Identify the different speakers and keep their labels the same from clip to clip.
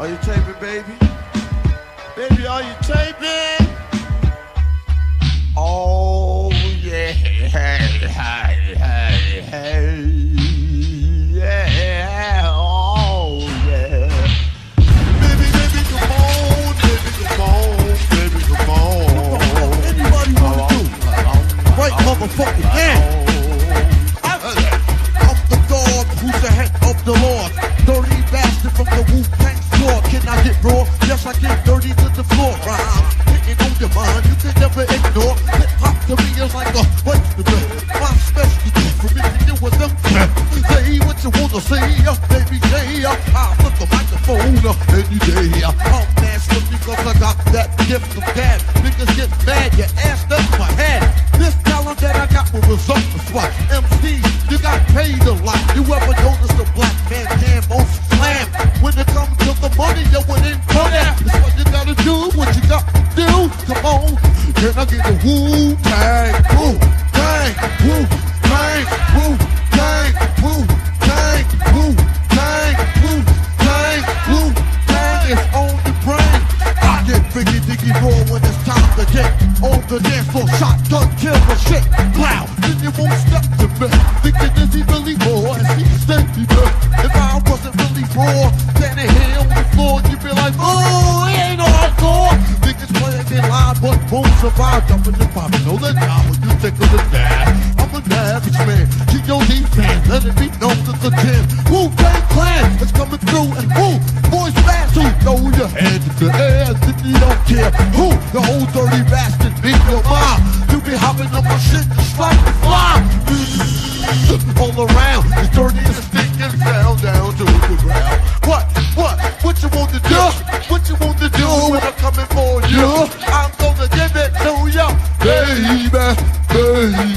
Speaker 1: Are you taping, baby? Baby, are you taping? Oh, yeah. Hey, hey, hey, hey. Yeah. Oh, yeah. Baby, baby, come on. Baby, come on. Baby, come on.
Speaker 2: Anybody wanna do? Right motherfucking hand. I'm the God who's the head of the Lord. Dirty bastard from the Wu-Tang floor. Can I get raw? Yes, I get dirty to the floor. Rhyme hitting on your mind, you can never ignore. Hip hop to me is like a what's the best? My specialty for me to do with them. Say what you wanna say, baby, say I'll flip the microphone any day. I'm nasty because I got that gift of gab. Niggas get mad, your ass that's my head. This talent that I got will result in spot. MC, you got paid a lot. You ever notice a black man can most slam? When it comes to the money, you wouldn't put it. It's what you gotta do, what you got to do. Come on, can I get the Wu-Tang? Wu-Tang, Wu-Tang, Wu-Tang, Wu-Tang, Wu-Tang, Wu-Tang, Wu-Tang is on the brain. I get biggie diggy raw when it's time to get on the dance floor. Shotgun kill the shit. Wow, then you won't step to me. Thinking is he really raw? Is he steady? If I wasn't really raw, standing here on the floor, you'd be like, oh, he ain't hardcore. Niggas playing their line, but won't survive. Jumping the pop, know the job when you think of the dad. I'm a savage man. G.O.D. fan, let it be known to the 10. Wu-Tang Clan is coming through, and who? Boys fast who throw your head in the air if you don't care. Who? The whole dirty bastard beat your mom. You be hopping on my shit just like a fly. All around, it's dirty and stinking, fell down to the ground. What you want to do? What you want to do when I'm coming for you? I'm gonna give it to you, baby, baby,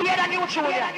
Speaker 3: Yeah, that new tune, yeah.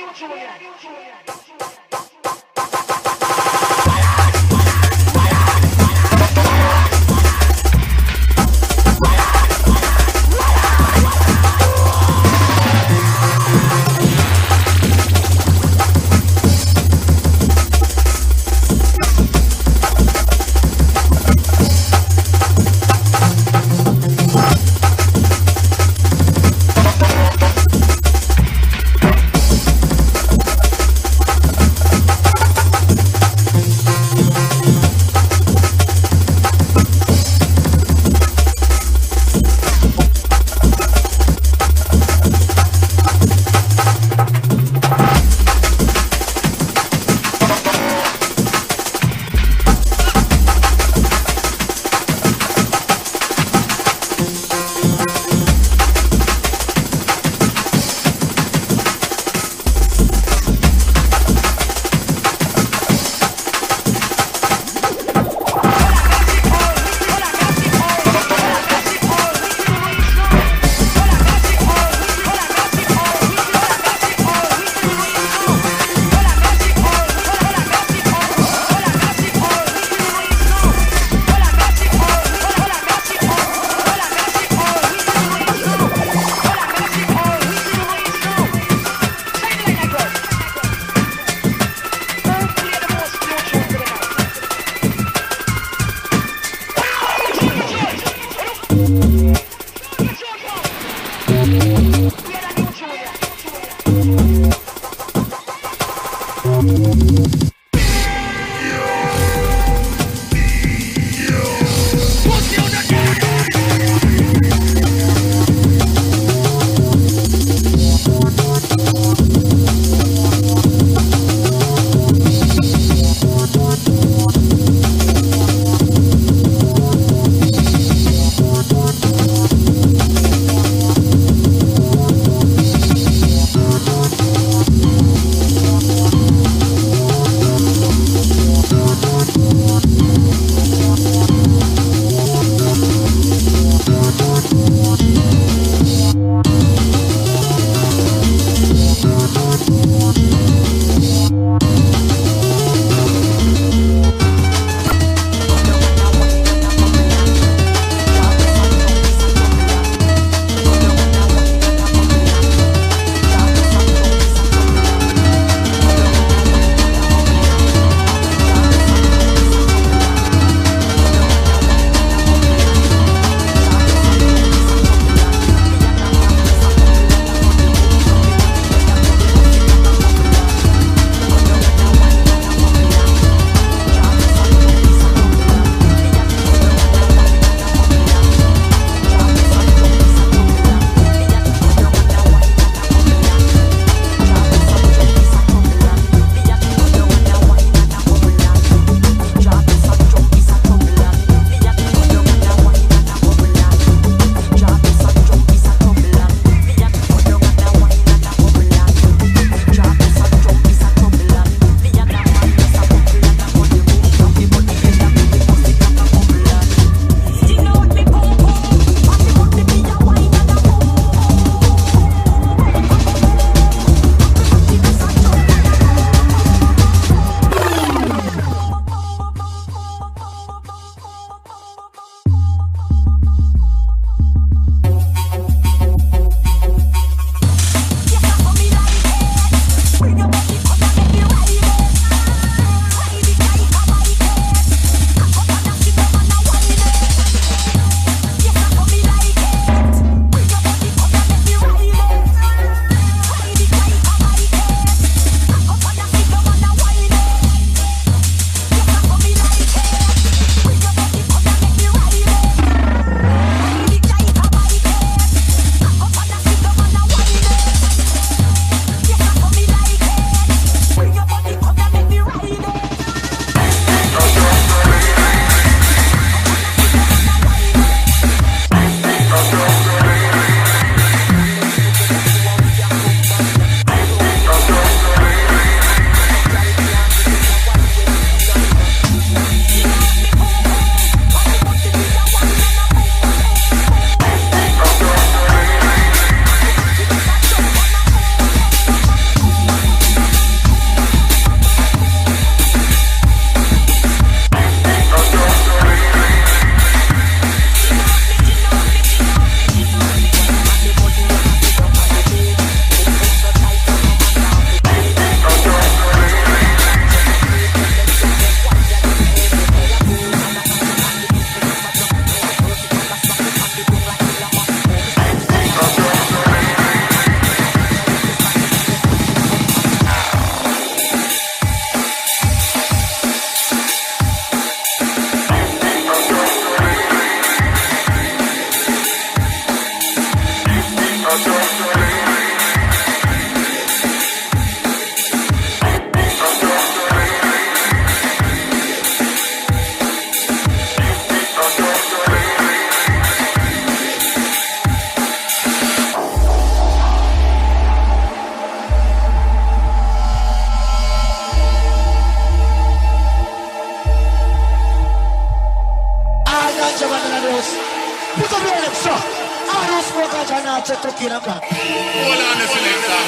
Speaker 4: Hold on a selector.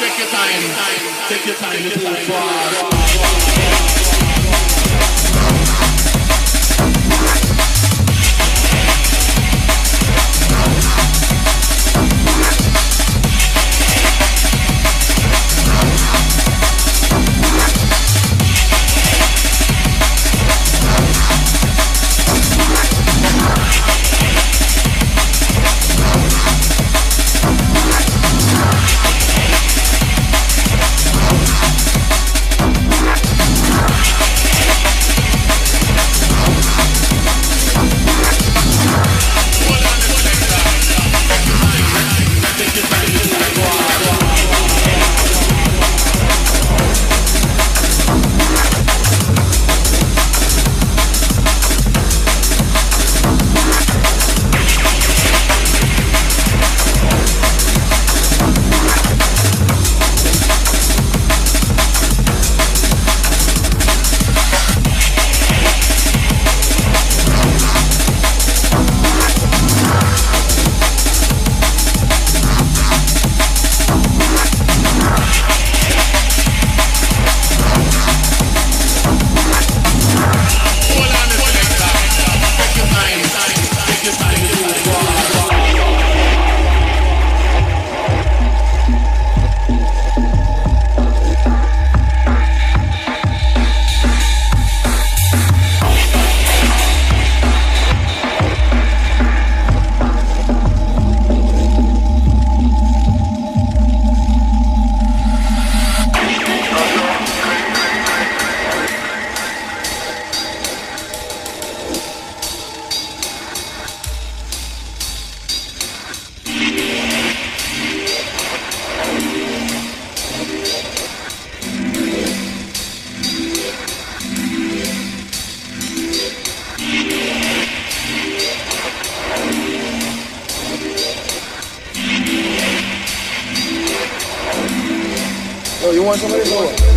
Speaker 4: Take your time. Take your time. It's too far.
Speaker 5: Oh, you want somebody to go?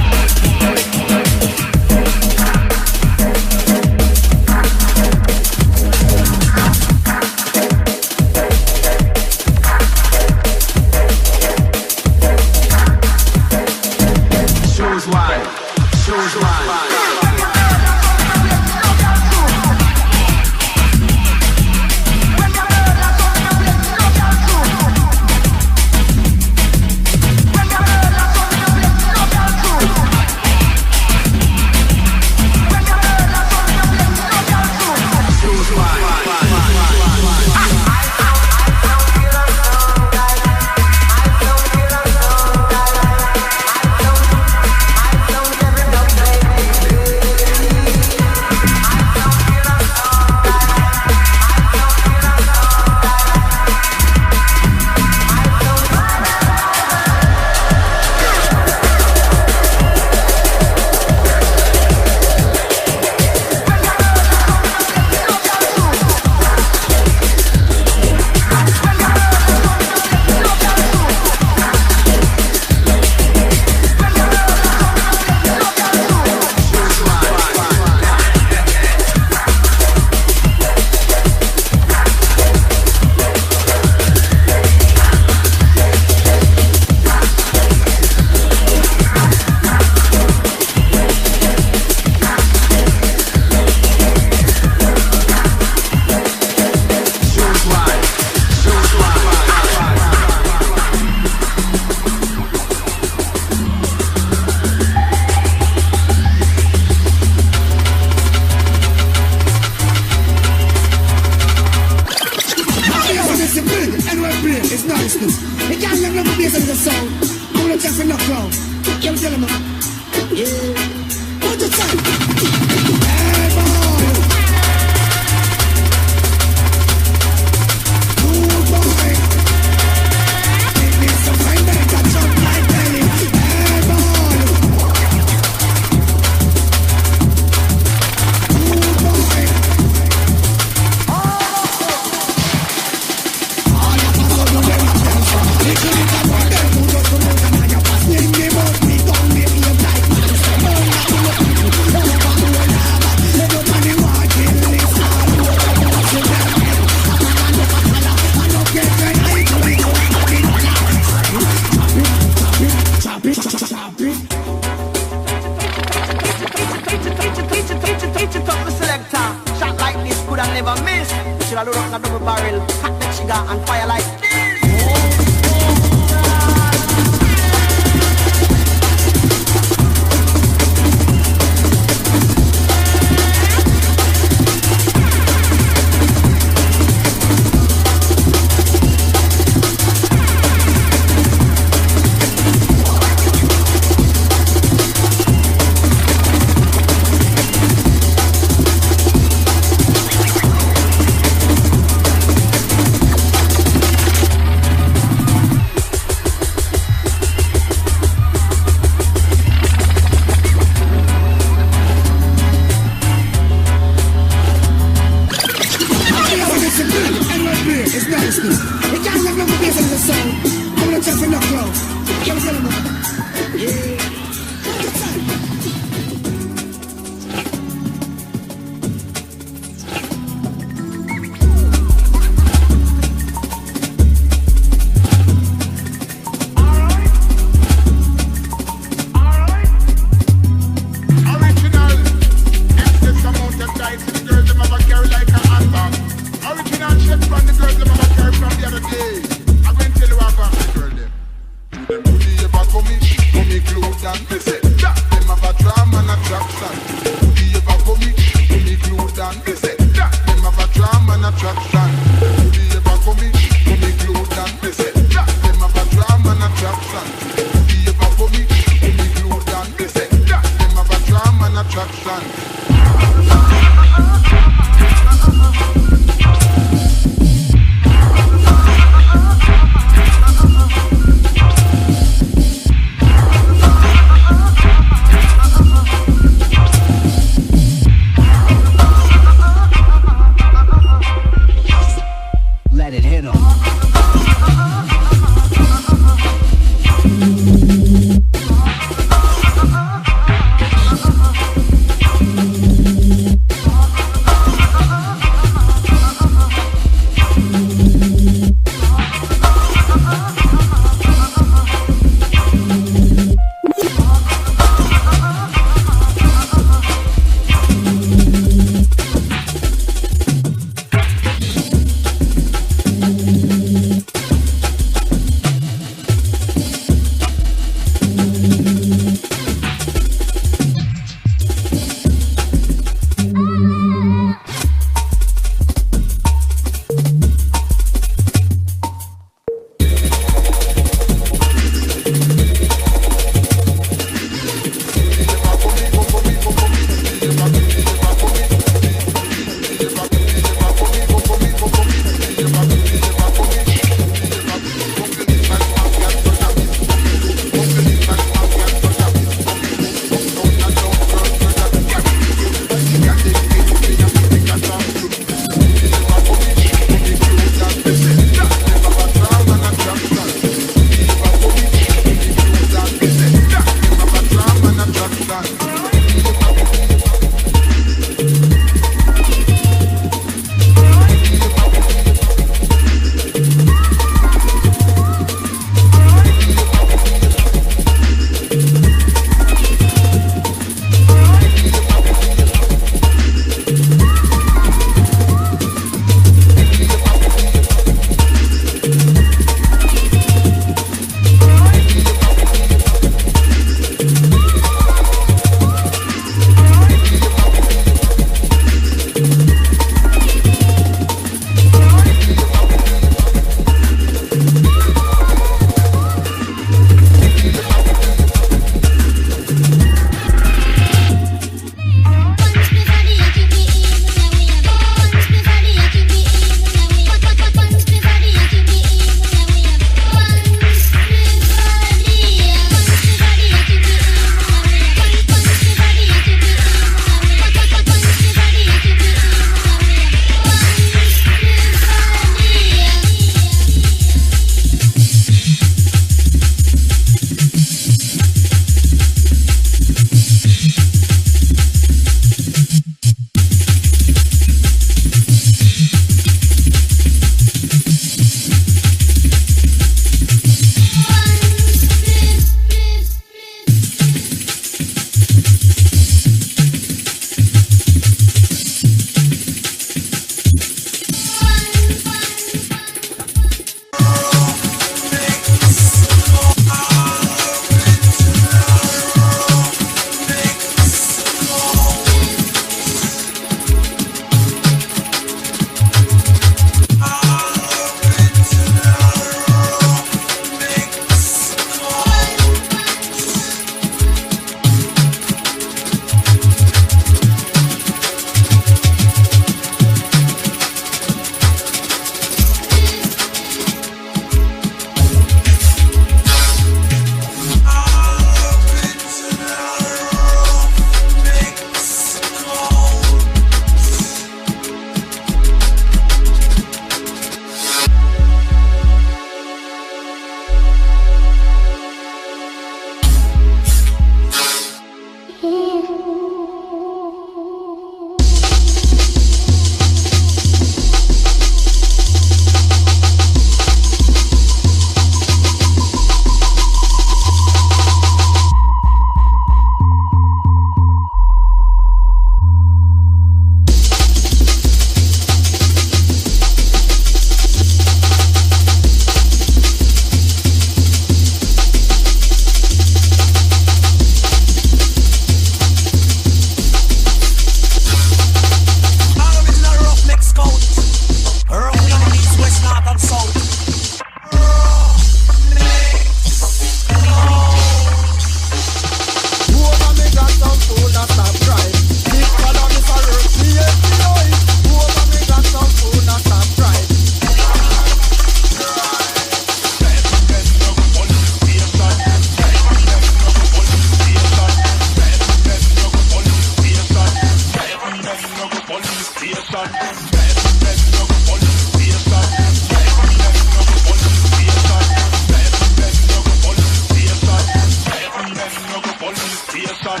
Speaker 4: station.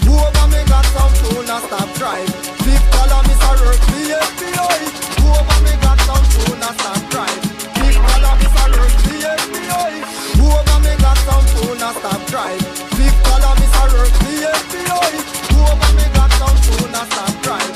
Speaker 1: Over me got some tune and stop drive. Big dollar miss a work me FBI. Over me got some tune and stop drive. Big dollar miss a work me FBI. Over me got some tune and stop drive. Big dollar miss a work me FBI. Over me got some tune and stop drive.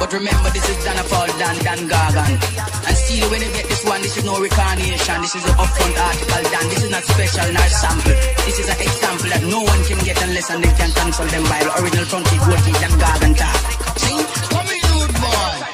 Speaker 6: But remember, this is Dana Paul Dan Gargan. And still, when you get this one, this is no reincarnation. This is an upfront article, Dan. This is not special nor sample. This is an example that no one can get unless and they can cancel them by the original fronted Goatee Dan Gargan talk. See? Come here, dude, boy.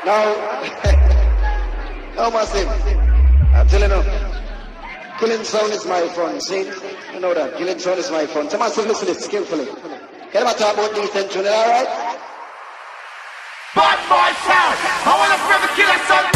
Speaker 5: Now, Massive, I'm telling you, killing sound is my fun, see? You know that, killing sound is my fun. So Massive, listen to this skillfully. Can I talk about decent tuning, alright?
Speaker 3: Bwoy Sound, I want to forever kill that son.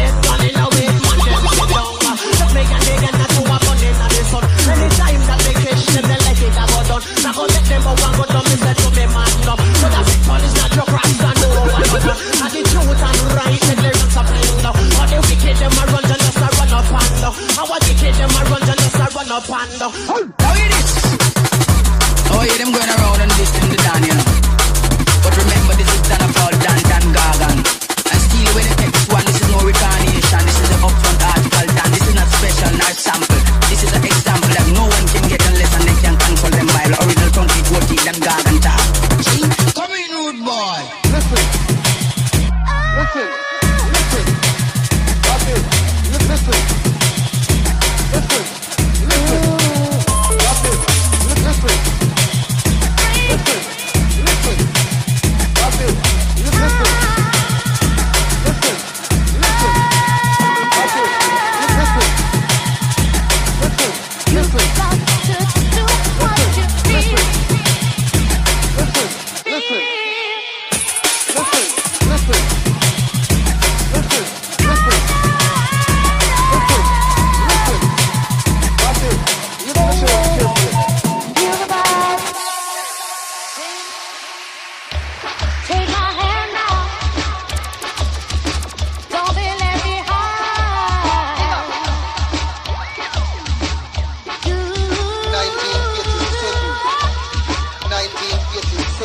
Speaker 7: them gun in a way, man them sit down. Just make a nigga not to a gun in the sun. Anytime that they catch them, they like it a go done. Now go let them a one go done, me say to me man up. So that big man is not your cross and no one other. And the truth and right, the lyrics are playing now. All the wicked them a run, just a run up and down. Our wicked them a run, just a run up and down.
Speaker 6: How it is? Oh yeah, them going around and this them the Dan, you know. But remember, this is Dana Paul Dan Gargan. And still when you take this one, this is no reincarnation. This is an upfront article Dan. This is not special nor sample. This is an example that no one can get unless and they can cancel them Bible. Original country, what keep them Gargan talk. See? Come in, rude boy.
Speaker 5: Listen. Listen. Listen. That's it. Listen. Listen. Listen. That's it. Listen. Listen. Listen. That's it. Listen. Listen. Listen. That's it. Listen. Listen.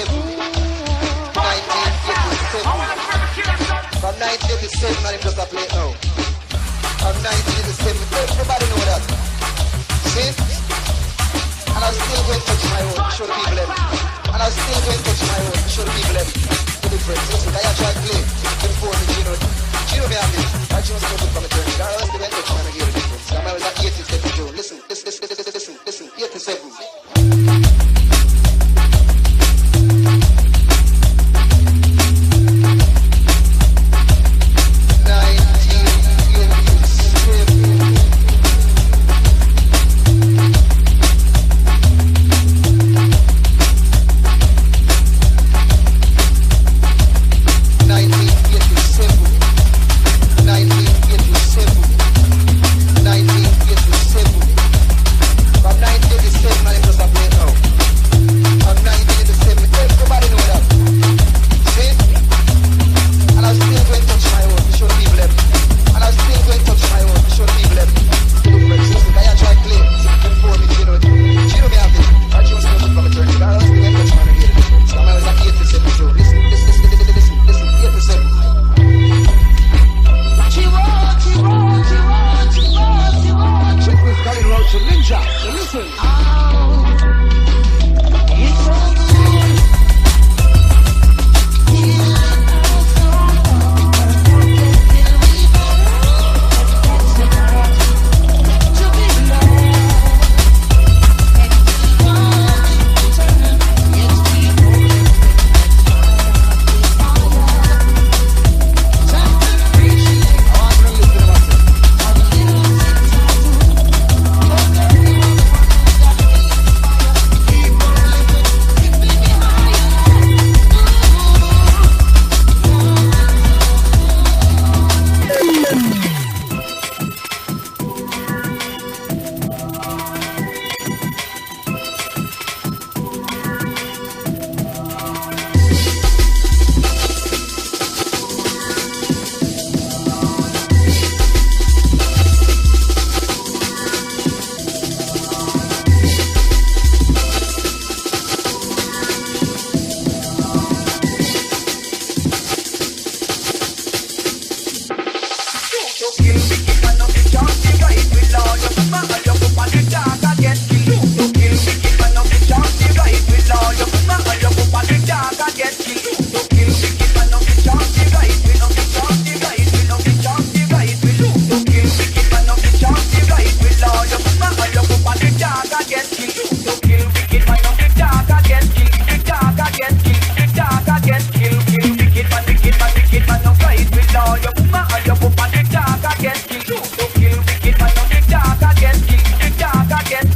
Speaker 5: Listen.
Speaker 8: Again.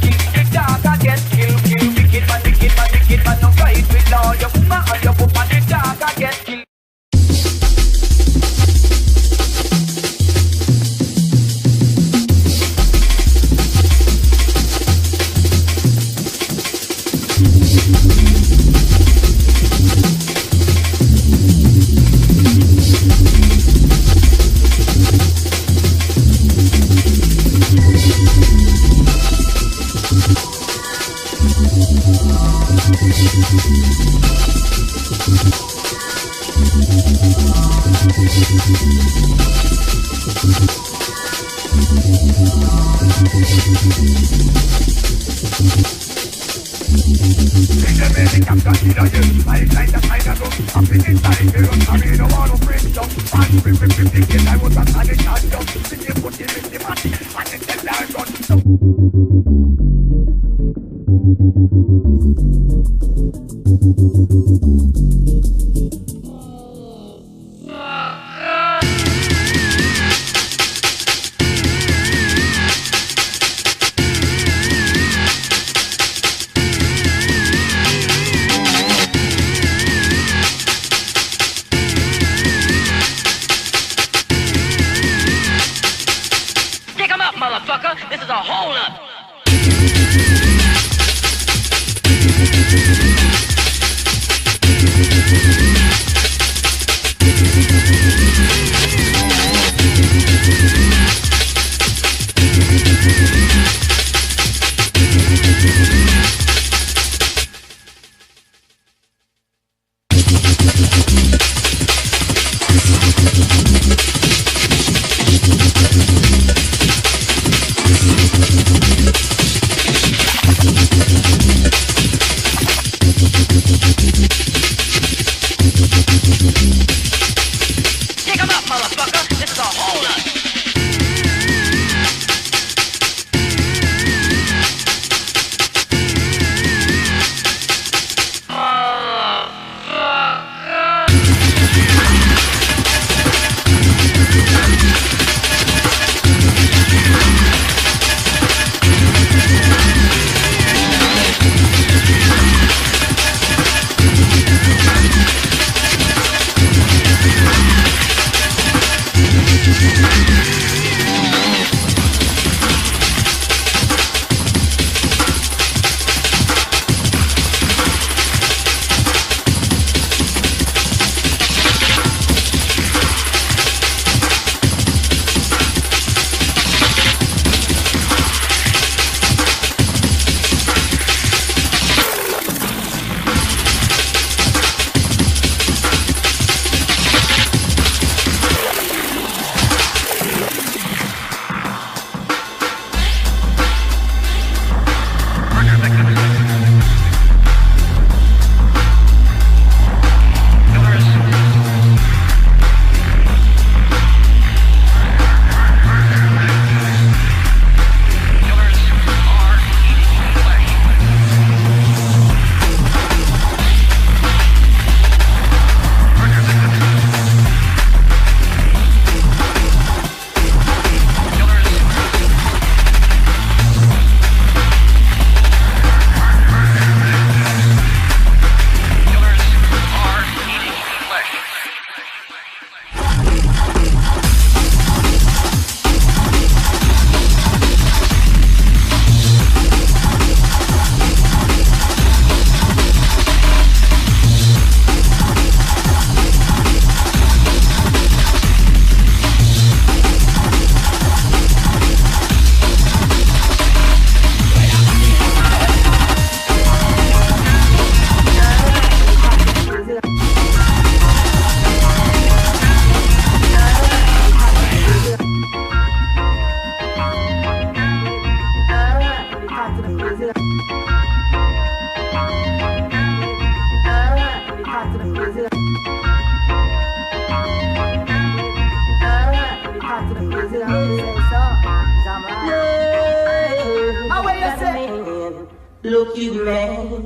Speaker 8: Look you man,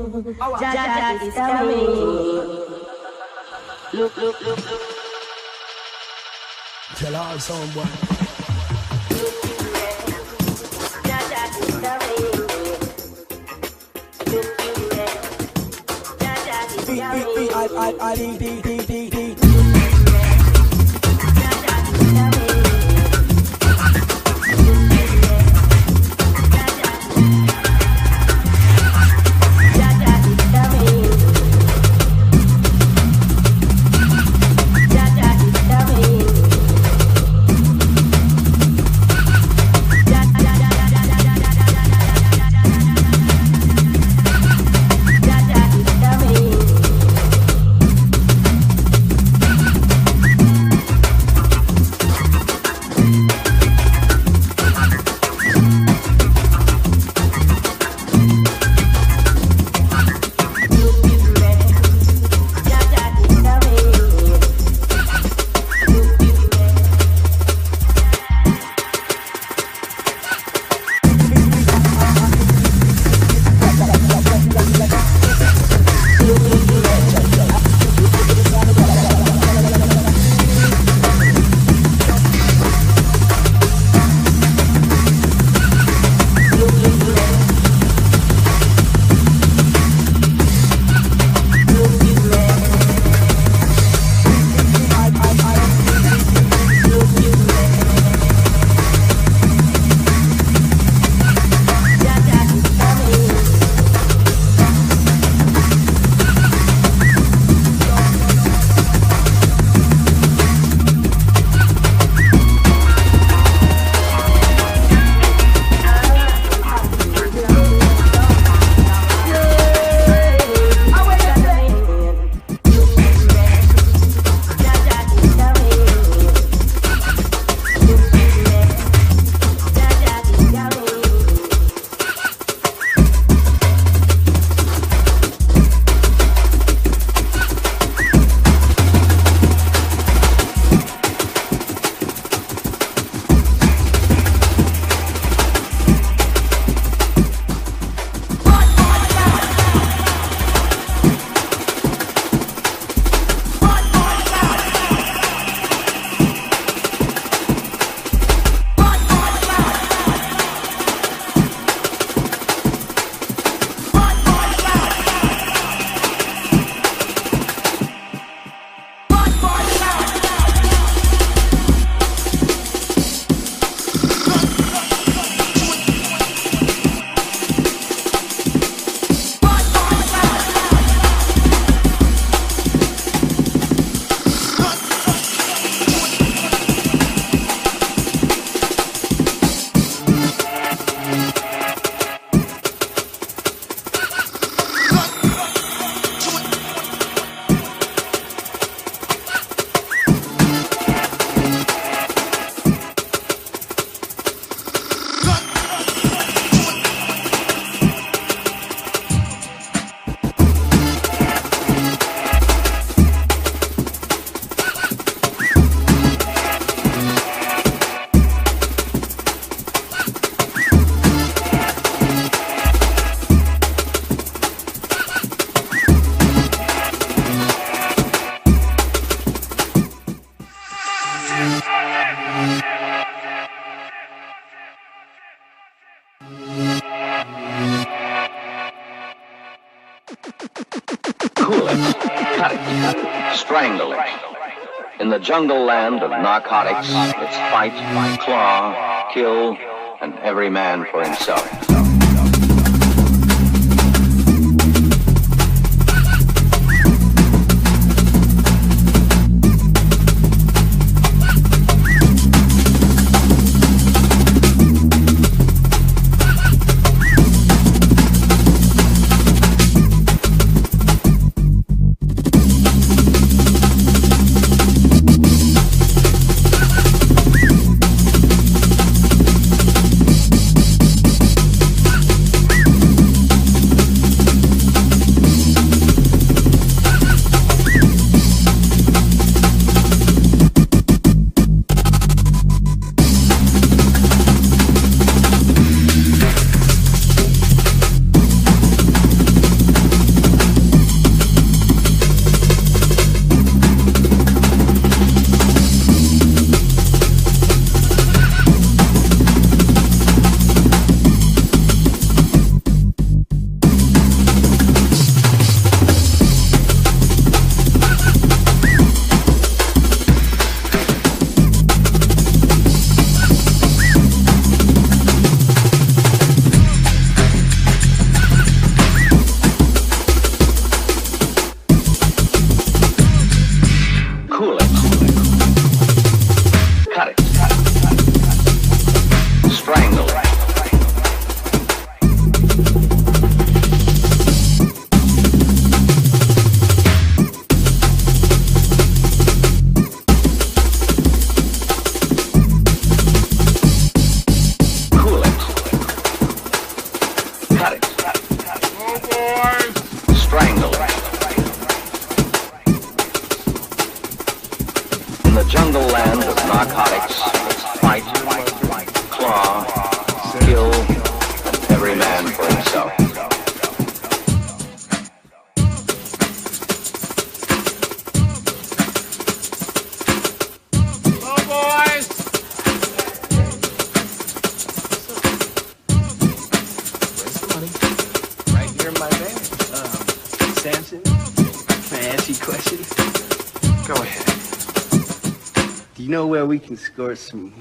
Speaker 8: Jaja is coming. Look, look, look, look.
Speaker 9: Tell all someone.
Speaker 8: Look you man, Jaja is coming. Look you man, Jaja is coming.
Speaker 9: Cool it, cut it, strangle it. In the jungle land of narcotics, it's fight, claw, kill, and every man for himself. Jungle land of narcotics, fight, claw, kill, and every man for himself.
Speaker 3: Hello, boys.
Speaker 10: Where's the money? Right here in my bag. Samson, can I ask you questions?
Speaker 3: Go ahead.
Speaker 10: Do you know where we can score some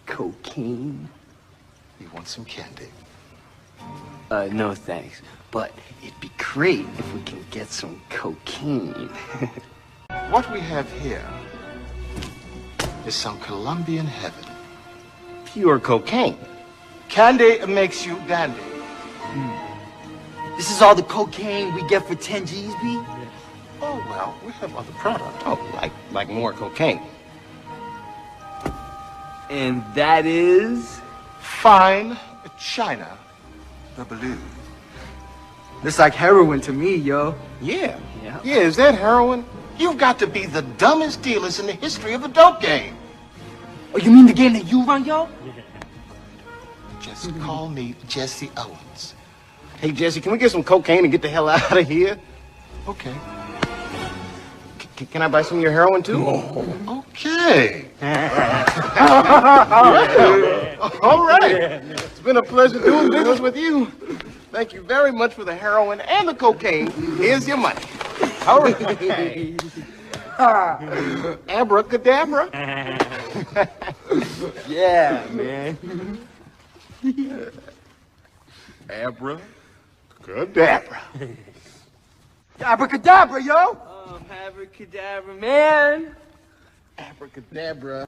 Speaker 10: cocaine?
Speaker 3: You want some candy?
Speaker 10: No thanks. But it'd be great if we can get some cocaine.
Speaker 3: What we have here is some Colombian heaven.
Speaker 10: Pure cocaine.
Speaker 3: Candy makes you dandy.
Speaker 10: This is all the cocaine we get for 10 G's, B?
Speaker 3: Oh, well, we have other products.
Speaker 10: Oh, like more cocaine. And that is?
Speaker 3: Fine China, the blue.
Speaker 10: Looks like heroin to me, yo.
Speaker 3: Yeah, is that heroin? You've got to be the dumbest dealers in the history of the dope game.
Speaker 10: Oh, you mean the game that you run, yo?
Speaker 3: Just call me Jesse Owens.
Speaker 10: Hey, Jesse, can we get some cocaine and get the hell out of here?
Speaker 3: Okay.
Speaker 10: Can I buy some of your heroin, too?
Speaker 3: Okay. All right. It's been a pleasure doing business with you. Thank you very much for the heroin and the cocaine. Here's your money. All right. Abracadabra.
Speaker 10: Yeah, man.
Speaker 3: Abracadabra.
Speaker 10: Abracadabra, yo! Abracadabra, man.
Speaker 3: Abracadabra.